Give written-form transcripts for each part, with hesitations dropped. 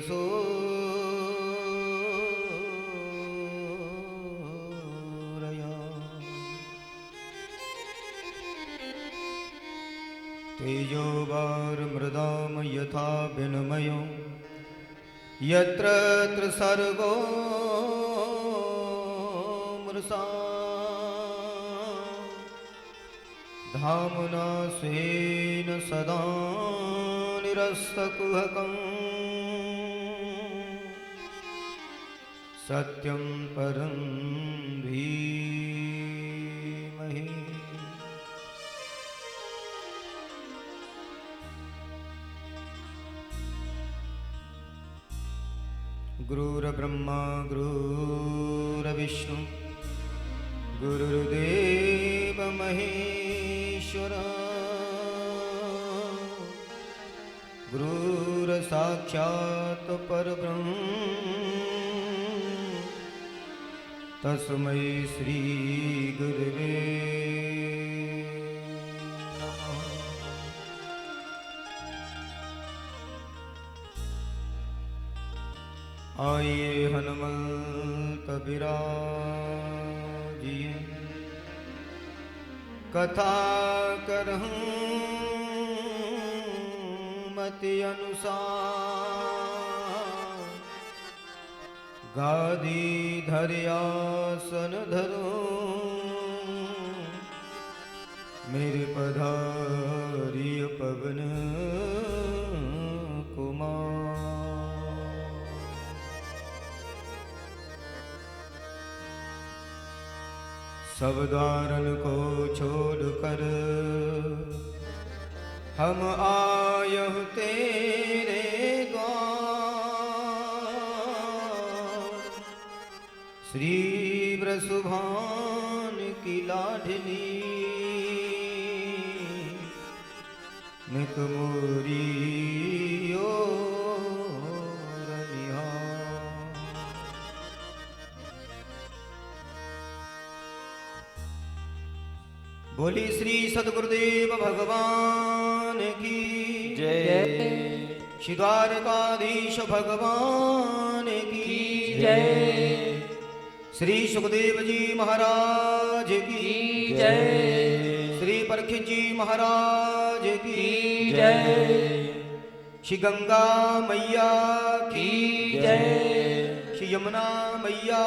सूरया तेजोवार्मृदां यथा विनिमयो यत्र सर्गो मृषा धाम्ना स्वेन सदा निरस्तकुहकं सत्यं परं धीमहि। गुरुर्ब्रह्मा गुरुर्विष्णु गुरुर्देव महेश्वरा गुरुर्साक्षात् परब्रह्म तस्मै श्री गुरुवे नमः। आइए हनुमंत बिराजिए कथा करहूँ मति अनुसार गादी धरियासन धरूं मेरे पधारिय पवन कुमार। सब दारन को छोड़कर हम आयहु तेरे द्वार। श्री वृषभान की लाडली नित मोरी ओर निहार। बोली श्री सद्गुरुदेव भगवान की जय। श्री द्वारकाधीश भगवान की जय। श्री सुखदेव जी महाराज की जय। श्री परीक्षित जी महाराज की जय। श्री गंगा मैया की जय। श्री यमुना मैया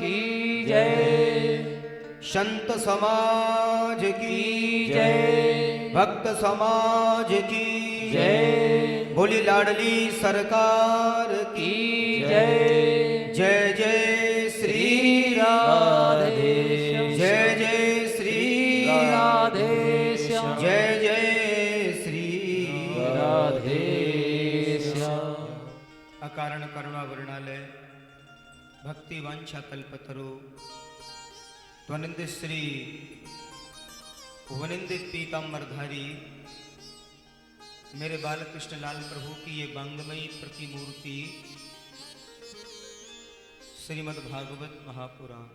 की जय। संत समाज की जय। भक्त समाज की जय। बोली लाडली सरकार की जय। जय जय श्री राधे जय जय श्री राधे जय जय श्री राधे। अकारण करुणा वर्णालय भक्ति वांछा कल्पतरु त्वनिंद श्री वनिंदित पीताम्बरधारी मेरे बालकृष्ण लाल प्रभु की ये बांगमयी प्रतिमूर्ति श्रीमद् भागवत महापुराण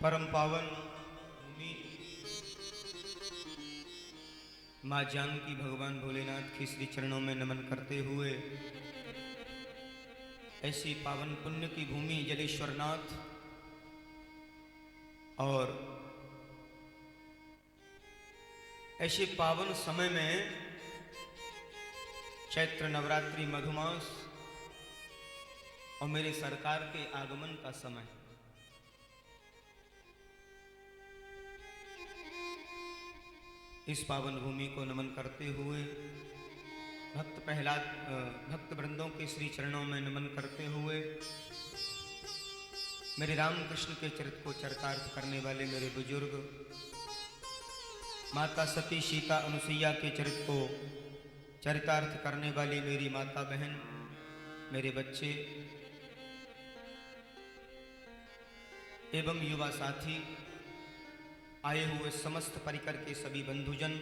परम पावन भूमि माँ जानकी भगवान भोलेनाथ की श्री चरणों में नमन करते हुए ऐसी पावन पुण्य की भूमि जलेश्वरनाथ और ऐसे पावन समय में चैत्र नवरात्रि मधुमास और मेरे सरकार के आगमन का समय इस पावन भूमि को नमन करते हुए भक्त वृंदों के श्री चरणों में नमन करते हुए मेरे रामकृष्ण के चरित्र को चरितार्थ करने वाले मेरे बुजुर्ग माता सती सीता अनुसुईया के चरित्र को चरितार्थ करने वाली मेरी माता बहन मेरे बच्चे एवं युवा साथी आए हुए समस्त परिकर के सभी बंधुजन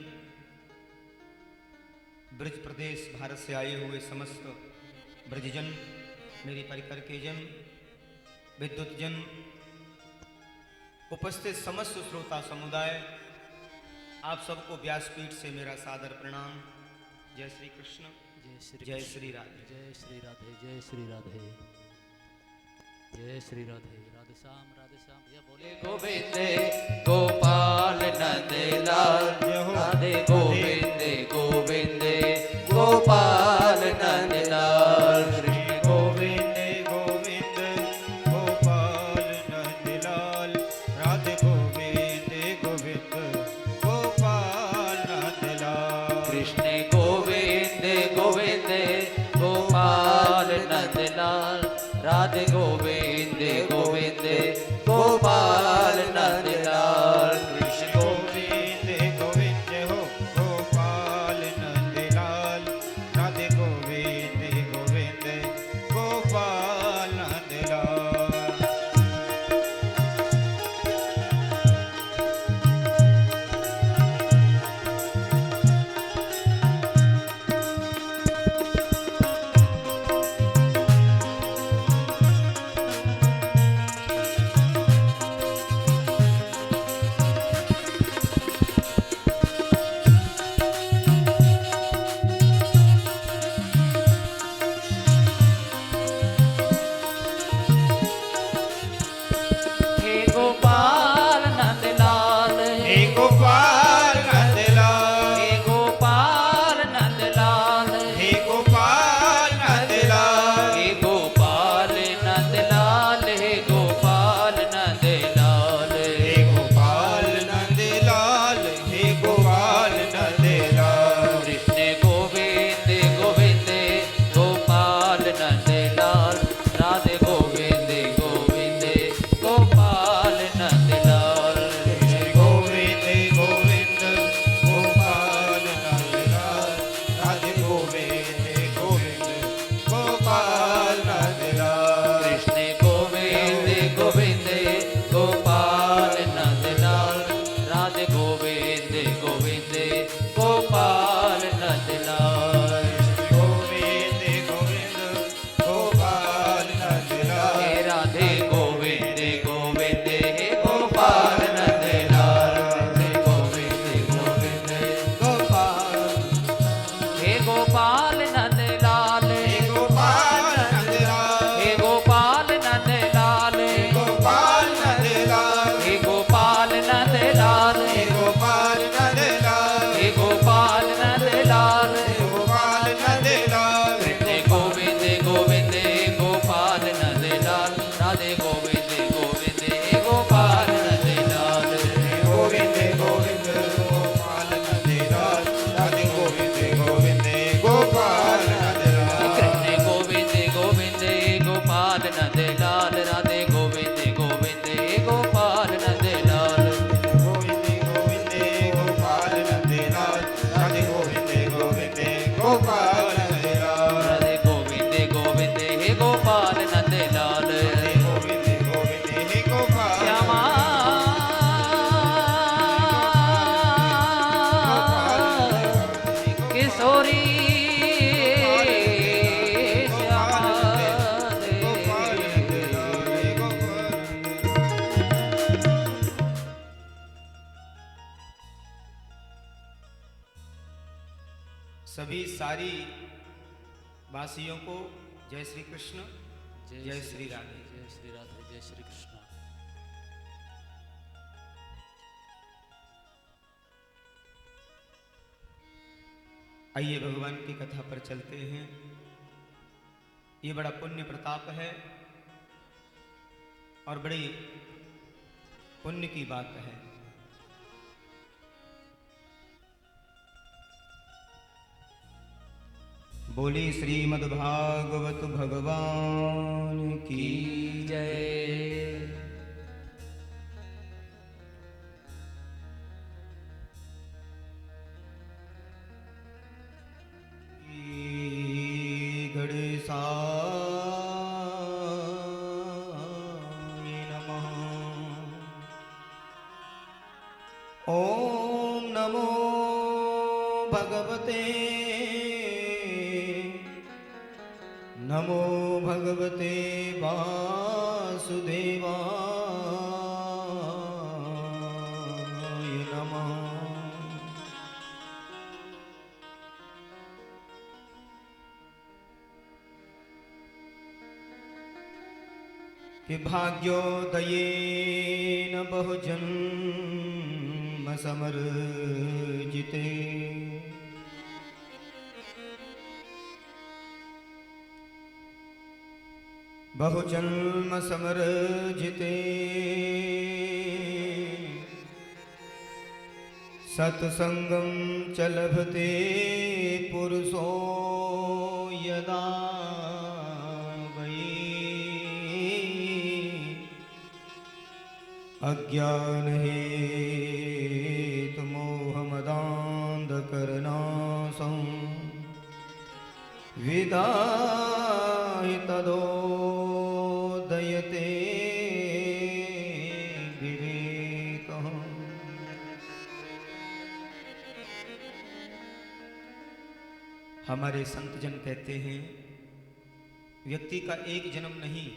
ब्रज प्रदेश भारत से आए हुए समस्त ब्रजजन मेरी परिकर के जन विद्युत जन उपस्थित समस्त श्रोता समुदाय आप सबको व्यासपीठ से मेरा सादर प्रणाम जय श्री कृष्ण, जय श्री जय श्री राधे। जय श्री राधे, जय श्री राधे, जय श्री राधे। राधे श्याम भैया बोले गोविंद गोपाल नंदलाल, राधे गोविंद गोविंद गोपाल नंदलाल, कृष्ण गोविंद गोविंद गोपाल नंदलाल, राधे गोविंद गोविंद गोपाल नंदलाल, कृष्ण गोविंद गोविंद गोपाल नंदलाल, राधे गोविंद गोविंद गोपाल नंदलाल, कृष्ण गोविंद गोविंद हो गोपाल नंदलाल, राधे गोविंद गोविंद गोपाल नंदलाल। हे गोपाल नंदलाल, हे गोपाल नंदलाल, हे गोपाल नंदलाल, हे गोपाल नंदलाल, हे गोपाल नंदलाल, हे गोपाल नंदलाल, हे गोपाल नंदलाल, हे गोपाल नंदलाल, कृष्ण गोविंद गोविंद गोपाल नंदलाल, राधे गोविंद गोविंद गोपाल नंदलाल, गोविंद गोविंद गोपाल नंदलाल, राधे गोविंद गोविंद गोपाल नंदलाल, कृष्ण गोविंद गोविंद गोपाल नंदलाल, राधे गोविंद गोविंद गोपाल नंदलाल, गोविंद गोविंद गोपाल नंदलाल, हे राधे गोविंद गोविंद हे गोपाल नंदलाल, राधे गोविंद गोविंद गोपाल, हे गोपाल नंदलाल, हे गोपाल नंदलाल, हे गोपाल नंदलाल, गोपाल नंदलाल, हे गोपाल नंदलाल, हे गोपाल नंदलाल, हे गोपाल नंदलाल, गोपाल नंदलाल, कृष्ण गोविंद गोविंद गोपाल नंदलाल, राधे गोविंद गोविंद गोपाल नंदलाल, गोविंद गोविंद गोपाल नंदलाल, राधे गोविंद गोविंद गोपाल नंदलाल, कृष्ण गोविंद गोविंद गोपाल नंदलाल, राधे गोविंद गोविंद गोपाल नंदलाल, गोविंद गोविंद गोपाल नंदलाल, राधे गोविंद गोविंद गोपाल नंदलाल, राधे गोविंद गोविंद हे गोपाल नंदलाल, गोविंद गोविंद हे गोपाल श्यामा किशोरी श्यामा गोपाल नंदलाल, गोपाल सभी सारी वासियों को जय श्री कृष्ण, जय श्री राधे। जय श्री राधे, जय श्री कृष्ण। आइए भगवान की कथा पर चलते हैं। ये बड़ा पुण्य प्रताप है और बड़ी पुण्य की बात है। बोली श्रीमद्भागवत भगवान की जय। गणेशाय नमः। ओम नमो भगवते वासुदेवाय नमः। कि भाग्योदयेन बहुजन्म समर्जिते बहुजन्म समर्जिते सत्संगं च लभते पुरुषो यदा वै अज्ञानहेतुमोहमदान्धकरनाशं विदाहि तदोदयते विवेकः। हमारे संत जन कहते हैं व्यक्ति का एक जन्म नहीं,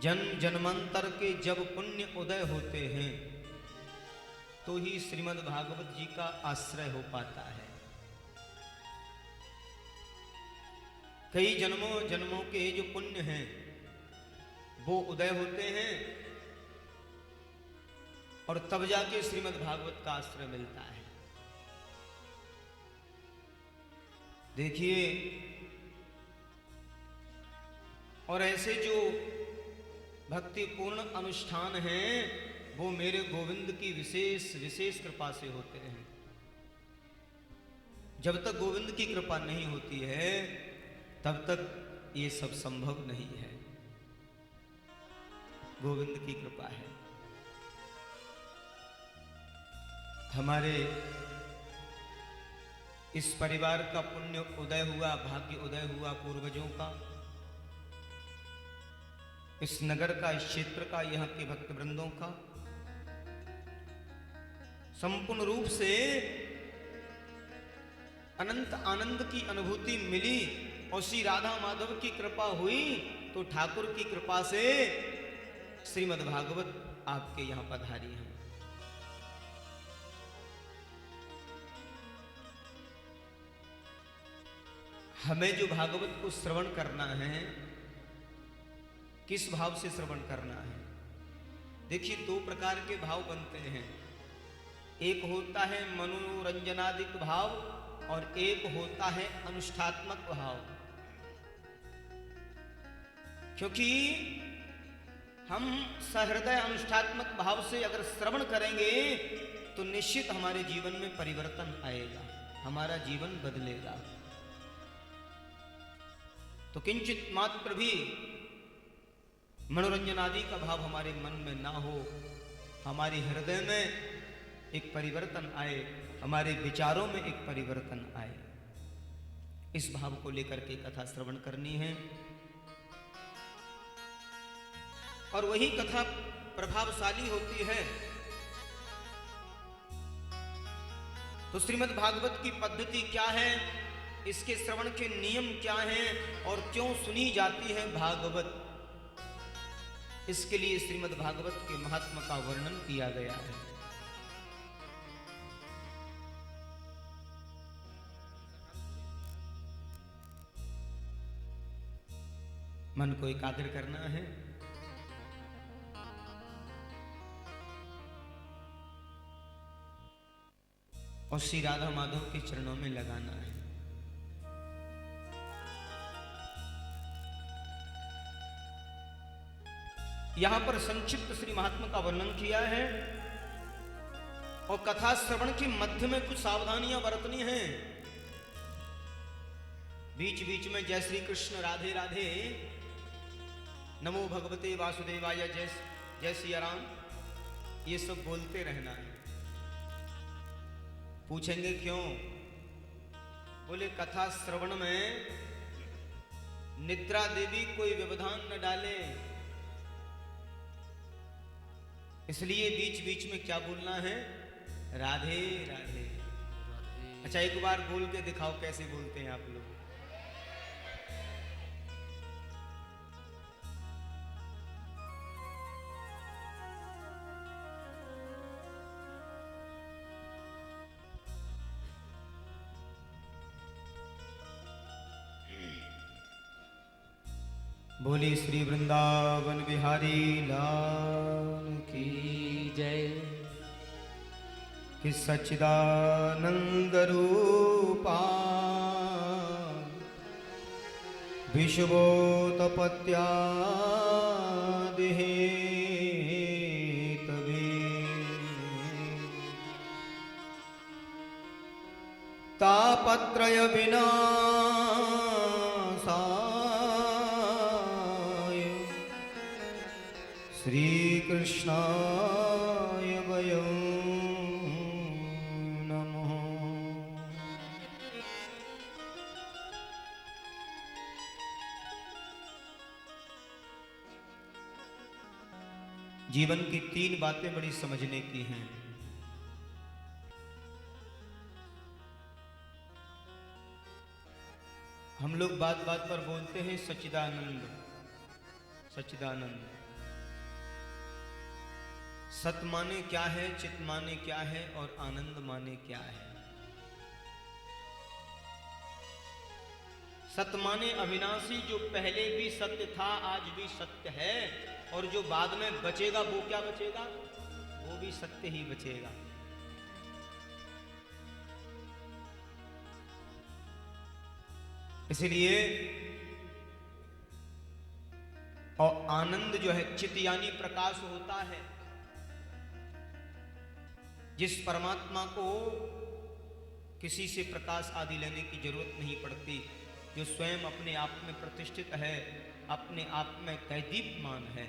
जन्म जन्मांतर के जब पुण्य उदय होते हैं तो ही श्रीमद् भागवत जी का आश्रय हो पाता है। कई जन्मों जन्मों के जो पुण्य हैं वो उदय होते हैं और तब जाके श्रीमद् भागवत का आश्रय मिलता है। देखिए, और ऐसे जो भक्तिपूर्ण अनुष्ठान हैं वो मेरे गोविंद की विशेष विशेष कृपा से होते हैं। जब तक गोविंद की कृपा नहीं होती है तब तक ये सब संभव नहीं है। गोविंद की कृपा है। हमारे इस परिवार का पुण्य उदय हुआ, भाग्य उदय हुआ पूर्वजों का, इस नगर का, इस क्षेत्र का, यहाँ के भक्त वृंदों का संपूर्ण रूप से अनंत आनंद की अनुभूति मिली और श्री राधा माधव की कृपा हुई तो ठाकुर की कृपा से श्रीमद् भागवत आपके यहां पधारी है। हमें जो भागवत को श्रवण करना है, किस भाव से श्रवण करना है? देखिए, दो प्रकार के भाव बनते हैं। एक होता है मनोरंजनादिक भाव और एक होता है अनुष्ठात्मक भाव। क्योंकि हम सहृदय अनुष्ठात्मक भाव से अगर श्रवण करेंगे तो निश्चित हमारे जीवन में परिवर्तन आएगा, हमारा जीवन बदलेगा। तो किंचित मात्र भी मनोरंजन आदि का भाव हमारे मन में ना हो, हमारे हृदय में एक परिवर्तन आए, हमारे विचारों में एक परिवर्तन आए, इस भाव को लेकर के कथा श्रवण करनी है। और वही कथा प्रभावशाली होती है। तो श्रीमद् भागवत की पद्धति क्या है, इसके श्रवण के नियम क्या हैं और क्यों सुनी जाती है भागवत, इसके लिए श्रीमद् भागवत के महात्मा का वर्णन किया गया है। मन को एकाग्र करना है। और श्री राधा माधव के चरणों में लगाना है। यहां पर संक्षिप्त श्री महात्मा का वर्णन किया है और कथा श्रवण के मध्य में कुछ सावधानियां बरतनी हैं। बीच बीच में जय श्री कृष्ण, राधे राधे, नमो भगवते वासुदेवाय, जय सिया राम, ये सब बोलते रहना है। पूछेंगे क्यों? बोले कथा श्रवण में निद्रा देवी कोई व्यवधान न डाले, इसलिए बीच बीच में क्या बोलना है? राधे राधे। अच्छा, एक बार बोल के दिखाओ कैसे बोलते हैं आप लोग। बोली श्री वृंदावन बिहारी लाल की की जय। कि सच्चिदानंद रूपा विश्वोत्पत्त्यादि हेतवे तापत्रय विनाशाय श्री कृष्णाय वयं नमः। जीवन की 3 बातें बड़ी समझने की हैं। हम लोग बात बात पर बोलते हैं सच्चिदानंद सच्चिदानंद। सत माने क्या है, चित माने क्या है और आनंद माने क्या है। सत माने अविनाशी, जो पहले भी सत्य था आज भी सत्य है, और जो बाद में बचेगा वो क्या बचेगा, वो भी सत्य ही बचेगा। इसलिए और आनंद जो है चित यानी प्रकाश होता है। जिस परमात्मा को किसी से प्रकाश आदि लेने की जरूरत नहीं पड़ती, जो स्वयं अपने आप में प्रतिष्ठित है, अपने आप में कैदीप्यमान है।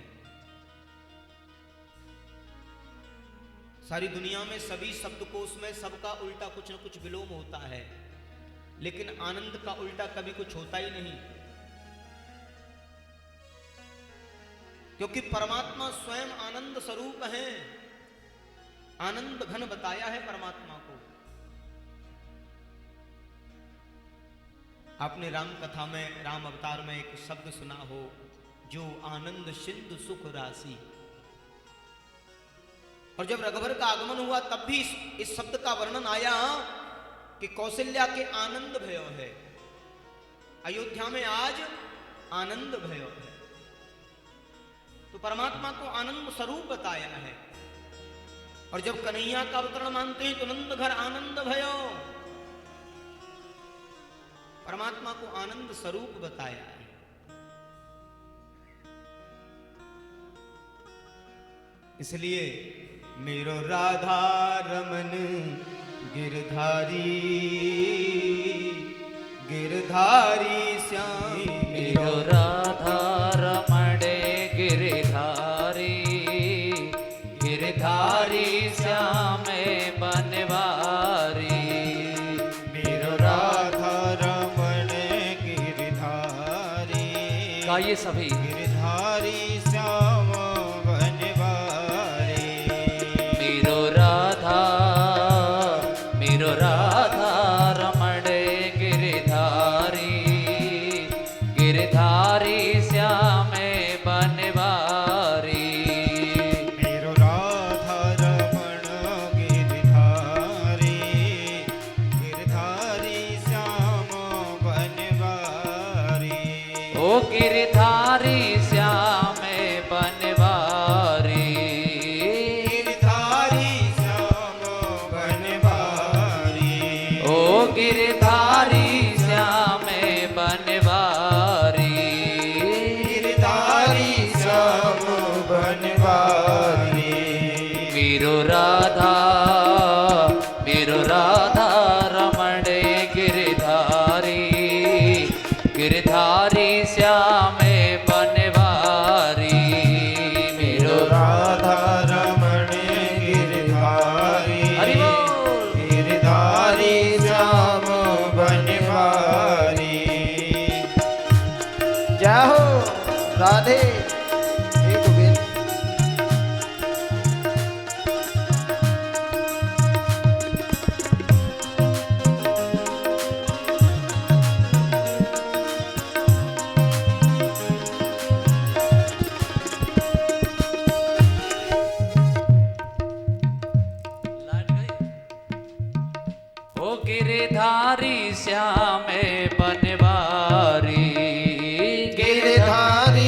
सारी दुनिया में सभी शब्दकोश में सबका उल्टा कुछ न कुछ विलोम होता है, लेकिन आनंद का उल्टा कभी कुछ होता ही नहीं, क्योंकि परमात्मा स्वयं आनंद स्वरूप है। आनंद घन बताया है परमात्मा को। आपने राम कथा में, राम अवतार में एक शब्द सुना हो, जो आनंद सिंधु सुख राशि। और जब रघुवर का आगमन हुआ तब भी इस शब्द का वर्णन आया कि कौशल्या के आनंद भयो है, अयोध्या में आज आनंद भयो है। तो परमात्मा को आनंद स्वरूप बताया है। और जब कन्हैया का अवतरण मानते हैं तो नंद घर आनंद भयो, परमात्मा को आनंद स्वरूप बताया है। इसलिए मेरो राधा रमन गिरधारी गिरधारी श्याम, मेरो राधा रमण गिरधारी गिरधारी श्याम बनवारी। मेरो राधा रमण गिरधारी, गाइए सभी। गिरधारी श्याम बनवारी। मेरो राधा रमण गिरधारी गिरधारी श्याम बनवारी। मेरो राधा रमण गिरधारी, गिरधारी श्याम बनवारी। ओ गिरधारी श्याम बनवारी। गिरधारी श्याम बनवारी। ओ गिरधारी श्याम बनवारी। गिरधारी श्याम बनवारी। मेरो राधा रमण गिरधारी गिरधारी श्याम बनवारी। मेरो राधा रमण गिरधारी, हरि बोल। गिरधारी श्याम बनवारी। जय हो राधे हे गोविंद। ओ गिरधारी श्याम बनवारी। गिरधारी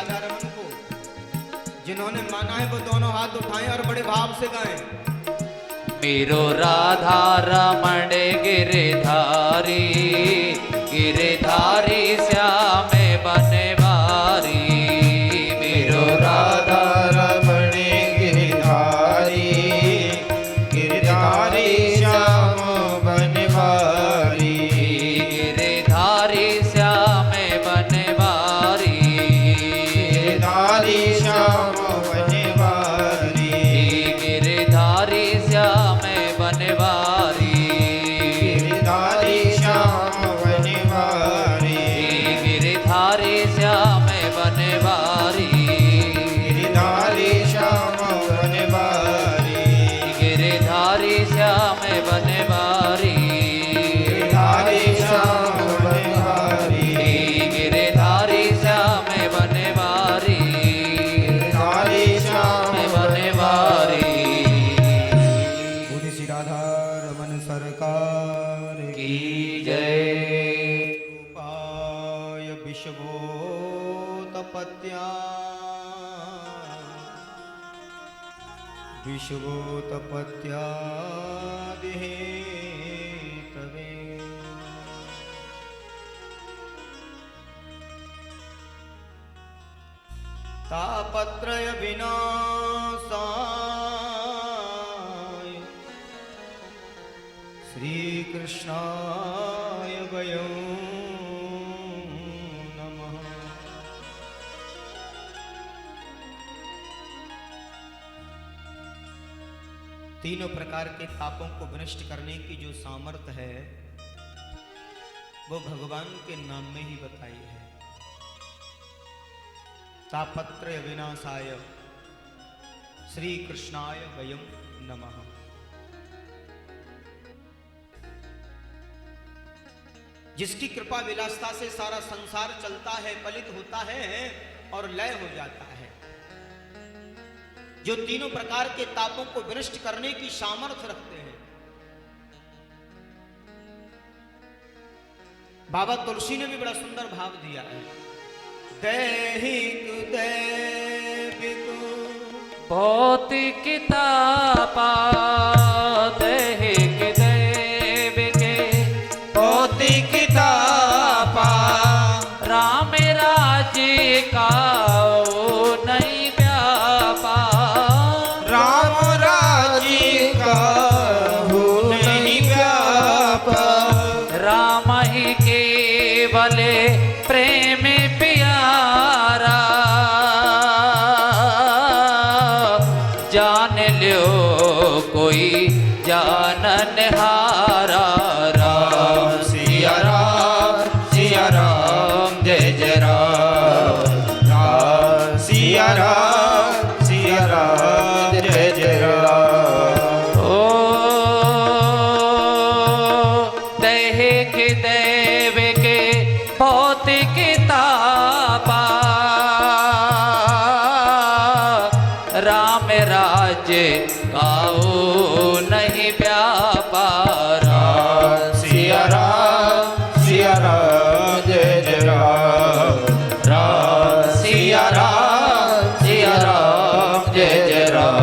राधा रमन को। जिन्होंने माना है वो दोनों हाथ उठाएं और बड़े भाव से गाएं। मेरो राधा रमण गिरधारी, गिरधारी श्याम बनवारी। मेरो राधा रमण गिरधारी, गिरधारी श्याम बनवारी। गिरधारी श्याम बनवारी, गिरधारी श्याम बनवारी। गिरधारी श्याम बनवारी। गिरधारी श्याम बनवारी। गिरधारी श्याम बनवारी। गिरधारी श्याम बनवारी। गिरधारी श्याम बनवारी। गिरधारी श्याम बनवारी। गिरधारी श्याम बनवारी। गिरधारी श्याम बनवारी। बोले श्री राधा रमन सरकार की जय। रूपाय विश्वोत्पत्त्या, विश्वोत्पत्त्यादिहेतवे। तापत्रय विनाशाय श्री कृष्णाय वयं नमः। तीनों प्रकार के तापों को विनष्ट करने की जो सामर्थ्य है वो भगवान के नाम में ही बताई है। तापत्रय विनाशाय श्री कृष्णाय वयं नमः। जिसकी कृपा विलासता से सारा संसार चलता है, पलित होता है और लय हो जाता है, जो तीनों प्रकार के तापों को विनष्ट करने की सामर्थ्य रखते हैं। बाबा तुलसी ने भी बड़ा सुंदर भाव दिया है। दैहिक दैविक भौतिक तापा, दैहिक दैविक भौतिक तापा, राम राज्य का ओ नहीं व्यापा। राम राज्य का हो नहीं व्यापा। राम ही केवल प्रेम प्यारा, जान लो कोई जानन हारा। राम सिया राम जय जय राम। राम सिया राम जय जय राम। ओ दैहिक दैविक भौतिक तापा, राम राज्य का ओ नहीं व्यापा। राम सिया राम जय जय राम। राम सिया राम जय जय राम।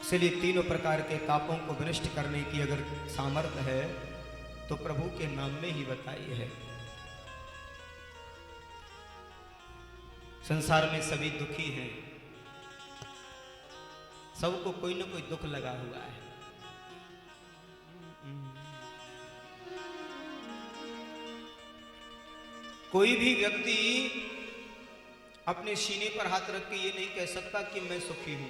इसलिए तीनों प्रकार के तापों को विनष्ट करने की अगर सामर्थ्य है तो प्रभु के नाम में ही बताई है। संसार में सभी दुखी हैं, सबको कोई ना कोई दुख लगा हुआ है। कोई भी व्यक्ति अपने सीने पर हाथ रख के ये नहीं कह सकता कि मैं सुखी हूं।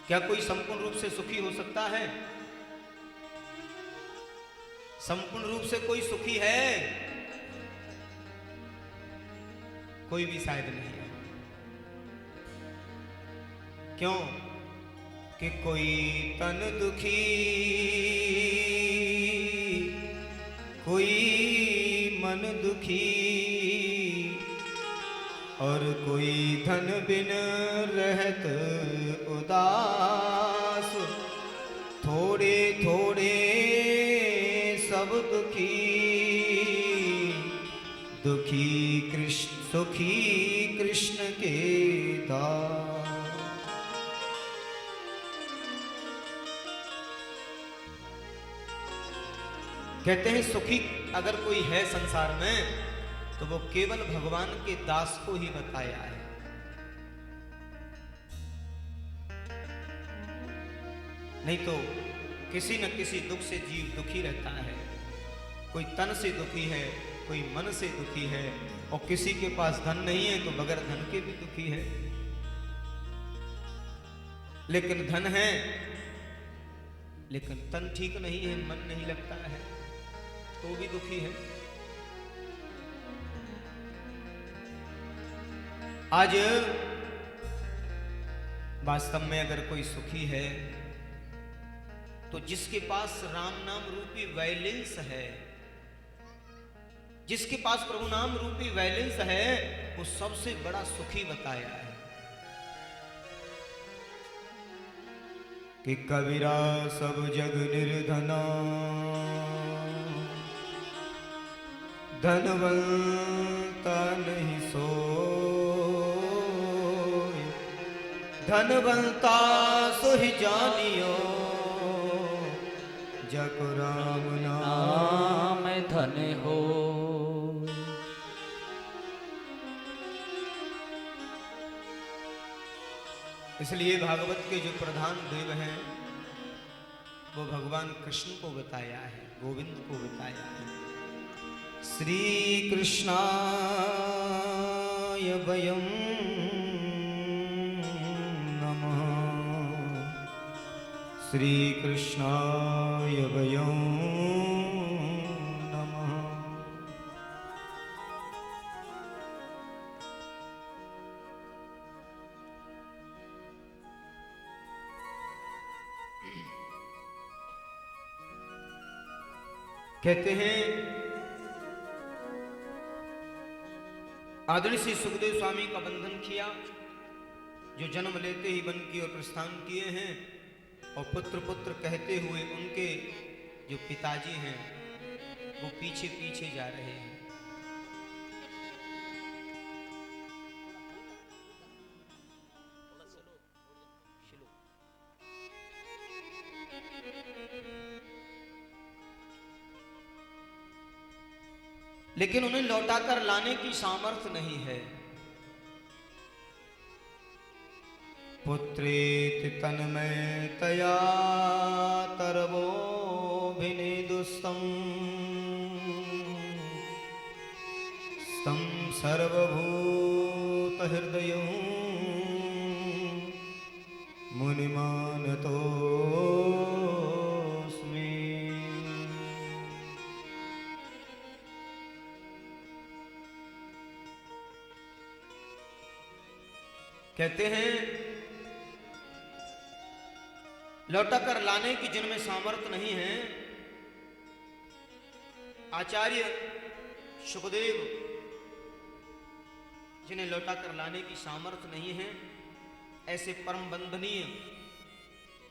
क्या कोई संपूर्ण रूप से सुखी हो सकता है? संपूर्ण रूप से कोई सुखी है? कोई भी शायद नहीं है। क्यों? कि कोई तन दुखी, कोई मन दुखी, और कोई धन बिन रहत उदास। थोड़े थोड़े सुखी कृष्ण के दास। कहते हैं सुखी अगर कोई है संसार में तो वो केवल भगवान के दास को ही बताया है। नहीं तो किसी न किसी दुख से जीव दुखी रहता है। कोई तन से दुखी है, कोई मन से दुखी है, और किसी के पास धन नहीं है तो बगैर धन के भी दुखी है। लेकिन धन है, लेकिन तन ठीक नहीं है, मन नहीं लगता है तो भी दुखी है। आज वास्तव में अगर कोई सुखी है तो जिसके पास राम नाम रूपी बैलेंस है, जिसके पास प्रभु नाम रूपी बैलेंस है, वो सबसे बड़ा सुखी बताया है। कि कबीरा सब जग निर्धना, धनवंता नहीं सोय, धनवंता सोहि जानियो, जग राम नाम धन हो। इसलिए भागवत के जो प्रधान देव हैं वो भगवान कृष्ण को बताया है, गोविंद को बताया है। श्री कृष्णाय वयं नमः, श्री कृष्णाय वयं नमः। कहते हैं आदरणीय श्री सुखदेव स्वामी का बंधन किया, जो जन्म लेते ही वन की ओर प्रस्थान किए हैं, और पुत्र पुत्र कहते हुए उनके जो पिताजी हैं वो पीछे पीछे जा रहे हैं। लेकिन उन्हें लौटाकर लाने की सामर्थ्य नहीं है। पुत्रेति तन्मयतया तरवोऽभिनेदुस्तं स्तं सर्वभूतहृदयं मुनिमानतोऽस्मि। कहते हैं लौटा कर लाने की जिनमें सामर्थ्य नहीं है, आचार्य सुखदेव जिन्हें लौटा कर लाने की सामर्थ्य नहीं है, ऐसे परम बंधनीय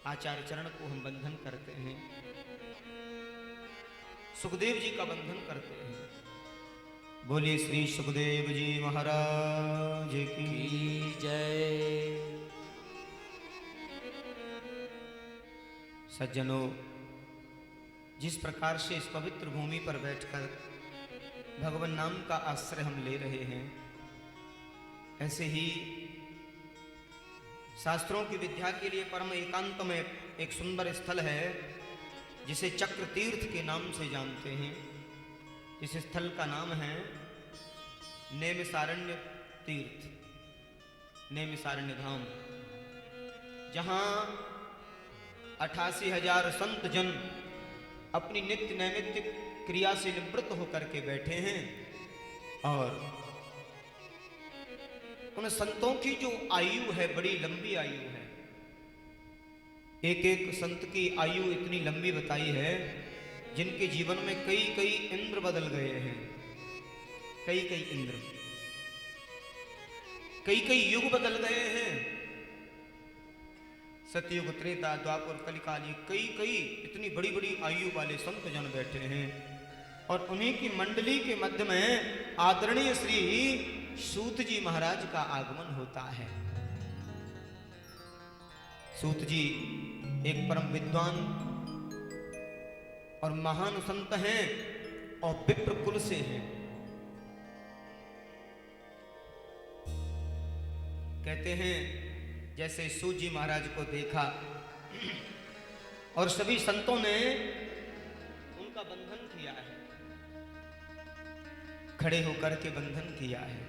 आचार्य चरण को हम बंधन करते हैं, सुखदेव जी का बंधन करते हैं। बोलिए श्री सुखदेव जी महाराज की जय। सज्जनों, जिस प्रकार से इस पवित्र भूमि पर बैठकर भगवान नाम का आश्रय हम ले रहे हैं, ऐसे ही शास्त्रों की विद्या के लिए परम एकांत में एक सुंदर स्थल है जिसे चक्र तीर्थ के नाम से जानते हैं। इस स्थल का नाम है नैमिषारण्य तीर्थ, नैमिषारण्य धाम, जहां 88,000 संत जन अपनी नित्य नैमित्तिक क्रिया से निवृत्त होकर के बैठे हैं। और उन संतों की जो आयु है बड़ी लंबी आयु है। एक एक संत की आयु इतनी लंबी बताई है जिनके जीवन में कई कई इंद्र बदल गए हैं, कई कई इंद्र, कई कई युग बदल गए हैं। सतयुग, त्रेता, द्वापर, कलिकाल, ये कई कई इतनी बड़ी बड़ी आयु वाले संत जन बैठे हैं। और उन्हीं की मंडली के मध्य में आदरणीय श्री सूत जी महाराज का आगमन होता है। सूत जी एक परम विद्वान और महान संत हैं और विप्र कुल से हैं। कहते हैं जैसे सूत जी महाराज को देखा और सभी संतों ने उनका बंधन किया है, खड़े होकर के बंधन किया है।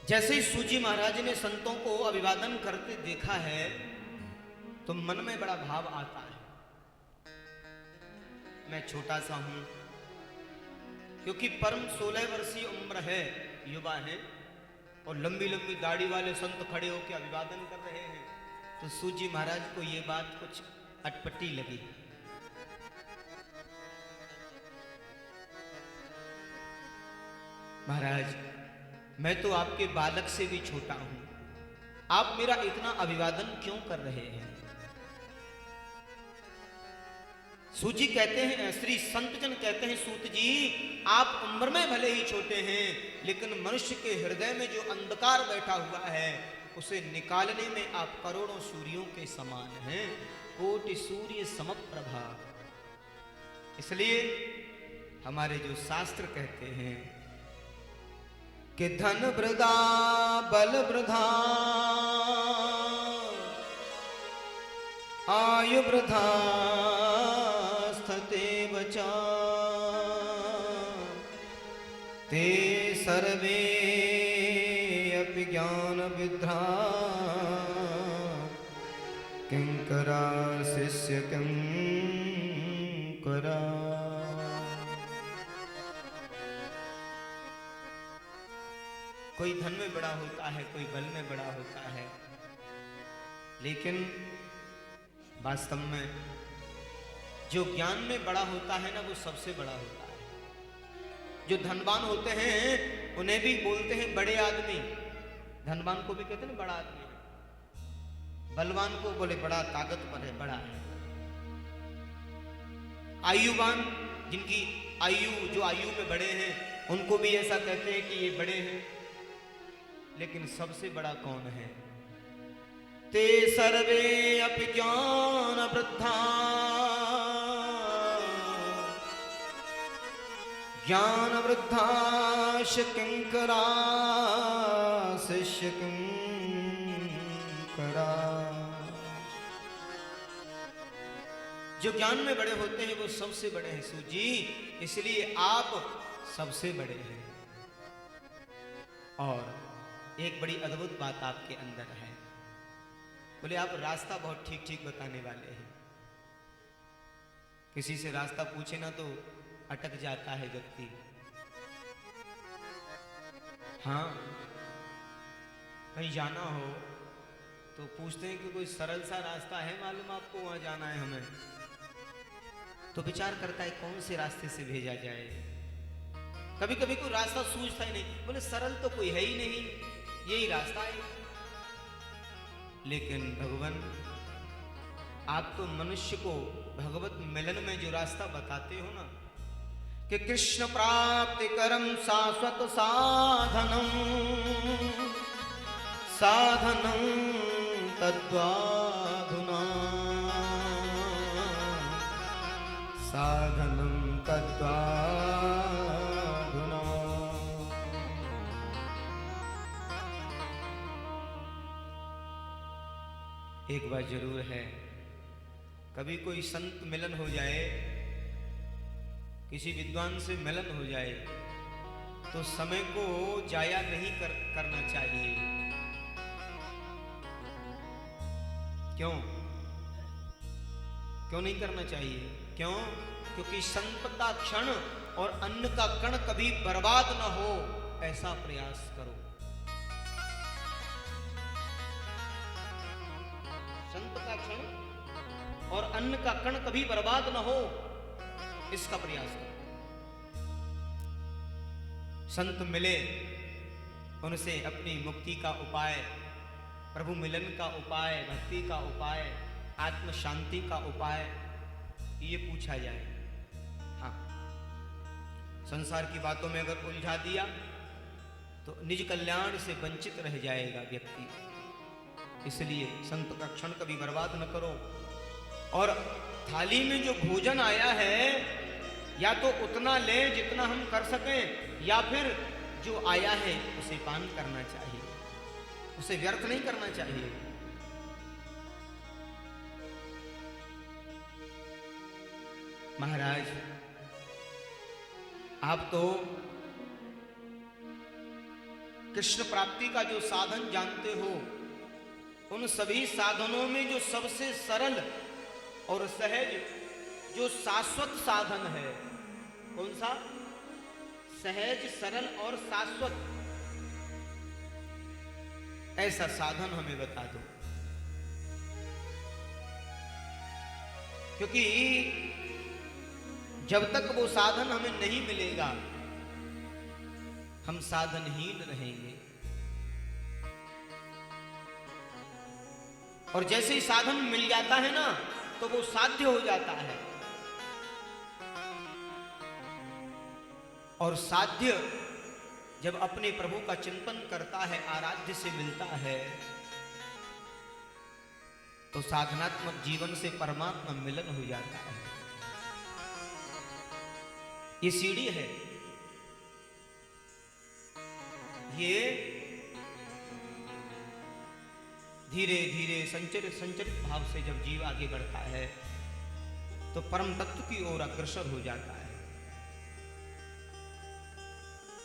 जैसे ही सूजी महाराज ने संतों को अभिवादन करते देखा है तो मन में बड़ा भाव आता है। मैं छोटा सा हूं, क्योंकि परम 16 वर्षीय उम्र है, युवा है, और लंबी लंबी दाढ़ी वाले संत खड़े होकर अभिवादन कर रहे हैं। तो सूजी महाराज को ये बात कुछ अटपटी लगी। महाराज, मैं तो आपके बालक से भी छोटा हूं, आप मेरा इतना अभिवादन क्यों कर रहे हैं? सूजी कहते हैं, श्री संतजन कहते हैं, सूत जी आप उम्र में भले ही छोटे हैं, लेकिन मनुष्य के हृदय में जो अंधकार बैठा हुआ है उसे निकालने में आप करोड़ों सूर्यों के समान हैं, कोटि सूर्य समप्रभा। इसलिए हमारे जो शास्त्र कहते हैं कि धन वृथा बल वृथा आयु वृथा स्थिते बचा ते सर्वे अपि ज्ञान विद्रा किंकरा शिष्य किंकरा। कोई धन में बड़ा होता है, कोई बल में बड़ा होता है, लेकिन वास्तव में जो ज्ञान में बड़ा होता है ना, वो सबसे बड़ा होता है। जो धनवान होते हैं उन्हें भी बोलते हैं बड़े आदमी, धनवान को भी कहते हैं बड़ा आदमी। बलवान को बोले बड़ा ताकतवर है, बड़ा है। आयुवान, जिनकी आयु, जो आयु में बड़े हैं, उनको भी ऐसा कहते हैं कि ये बड़े हैं। लेकिन सबसे बड़ा कौन है? ते सर्वे अपि ज्ञान वृद्धा ज्ञान वृद्धाश किंकरा शिष्य किंकरा। जो ज्ञान में बड़े होते हैं वो सबसे बड़े हैं सूजी, इसलिए आप सबसे बड़े हैं। और एक बड़ी अद्भुत बात आपके अंदर है, बोले आप रास्ता बहुत ठीक ठीक बताने वाले हैं। किसी से रास्ता पूछे ना तो अटक जाता है व्यक्ति। हाँ, कहीं जाना हो तो पूछते हैं कि कोई सरल सा रास्ता है मालूम आपको, वहां जाना है हमें, तो विचार करता है कौन से रास्ते से भेजा जाए। कभी कभी कोई रास्ता सूझता ही नहीं, बोले सरल तो कोई है ही नहीं, यही रास्ता है। लेकिन भगवान आप तो मनुष्य को भगवत मिलन में जो रास्ता बताते हो ना, कि कृष्ण प्राप्ति करम शाश्वत साधनम साधनम तद्वाधुना साधनम तद्वाधुना। एक बात जरूर है, कभी कोई संत मिलन हो जाए, किसी विद्वान से मिलन हो जाए, तो समय को जाया नहीं करना चाहिए। क्यों नहीं करना चाहिए? क्यों? क्योंकि संत का क्षण और अन्न का कण कभी बर्बाद न हो, ऐसा प्रयास करो। और अन्न का कण कभी बर्बाद न हो, इसका प्रयास करो। संत मिले, उनसे अपनी मुक्ति का उपाय, प्रभु मिलन का उपाय, भक्ति का उपाय, आत्म शांति का उपाय ये पूछा जाए। हाँ, संसार की बातों में अगर उलझा दिया तो निज कल्याण से वंचित रह जाएगा व्यक्ति। इसलिए संत का क्षण कभी बर्बाद न करो। और थाली में जो भोजन आया है या तो उतना लें जितना हम कर सकें, या फिर जो आया है उसे पान करना चाहिए, उसे व्यर्थ नहीं करना चाहिए। महाराज, आप तो कृष्ण प्राप्ति का जो साधन जानते हो, उन सभी साधनों में जो सबसे सरल और सहज, जो शाश्वत साधन है, कौन सा? सहज, सरल और शाश्वत, ऐसा साधन हमें बता दो। क्योंकि जब तक वो साधन हमें नहीं मिलेगा, हम साधनहीन रहेंगे। और जैसे ही साधन मिल जाता है ना, तो वो साध्य हो जाता है। और साध्य जब अपने प्रभु का चिंतन करता है, आराध्य से मिलता है, तो साधनात्मक जीवन से परमात्मा मिलन हो जाता है। ये सीढ़ी है, ये धीरे धीरे संचरित भाव से जब जीव आगे बढ़ता है तो परम तत्व की ओर अग्रसर हो जाता है।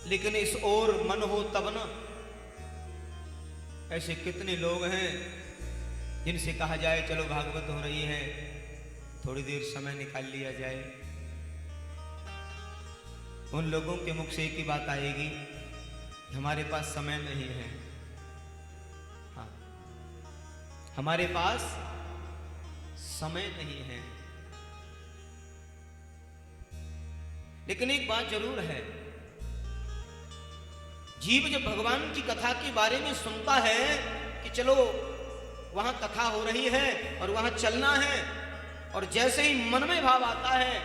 लेकिन इस ओर मन हो तब न। ऐसे कितने लोग हैं जिनसे कहा जाए चलो भागवत हो रही है, थोड़ी देर समय निकाल लिया जाए, उन लोगों के मुख से एक ही बात आएगी, हमारे पास समय नहीं है। हाँ, हमारे पास समय नहीं है। लेकिन एक बात जरूर है, जीव जब भगवान की कथा के बारे में सुनता है कि चलो वहां कथा हो रही है और वहां चलना है, और जैसे ही मन में भाव आता है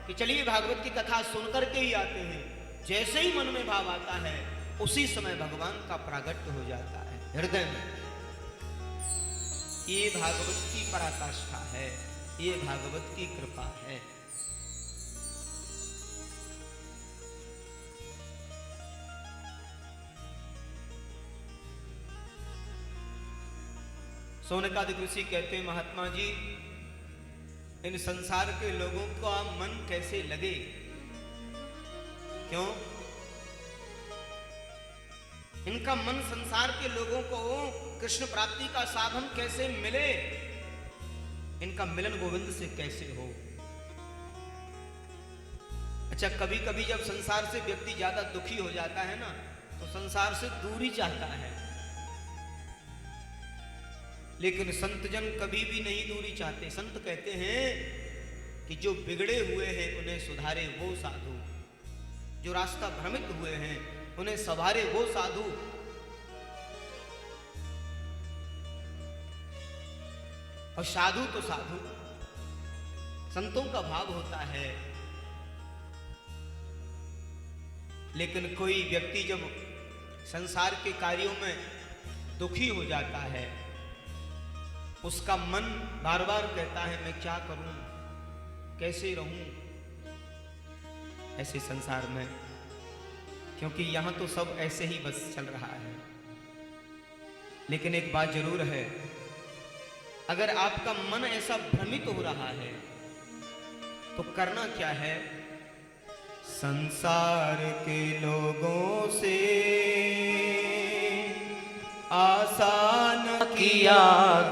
कि चलिए भागवत की कथा सुनकर के ही आते हैं, जैसे ही मन में भाव आता है उसी समय भगवान का प्रागट्य हो जाता है हृदय में। ये भागवत की पराकाष्ठा है, ये भागवत की कृपा है। सोनकादिक ऋषि कहते हैं, महात्मा जी, इन संसार के लोगों का मन कैसे लगे? क्यों? इनका मन, संसार के लोगों को कृष्ण प्राप्ति का साधन कैसे मिले? इनका मिलन गोविंद से कैसे हो? अच्छा, कभी कभी जब संसार से व्यक्ति ज्यादा दुखी हो जाता है ना, तो संसार से दूरी चाहता है। लेकिन संतजन कभी भी नहीं दूरी चाहते। संत कहते हैं कि जो बिगड़े हुए हैं उन्हें सुधारे वो साधु, जो रास्ता भ्रमित हुए हैं उन्हें संवारे वो साधु। और साधु तो साधु, संतों का भाव होता है। लेकिन कोई व्यक्ति जब संसार के कार्यों में दुखी हो जाता है, उसका मन बार बार कहता है मैं क्या करूं, कैसे रहूं ऐसे संसार में, क्योंकि यहां तो सब ऐसे ही बस चल रहा है। लेकिन एक बात जरूर है, अगर आपका मन ऐसा भ्रमित हो रहा है तो करना क्या है? संसार के लोगों से आसान किया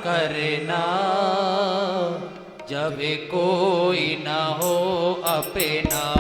करना, जब कोई न हो अपना।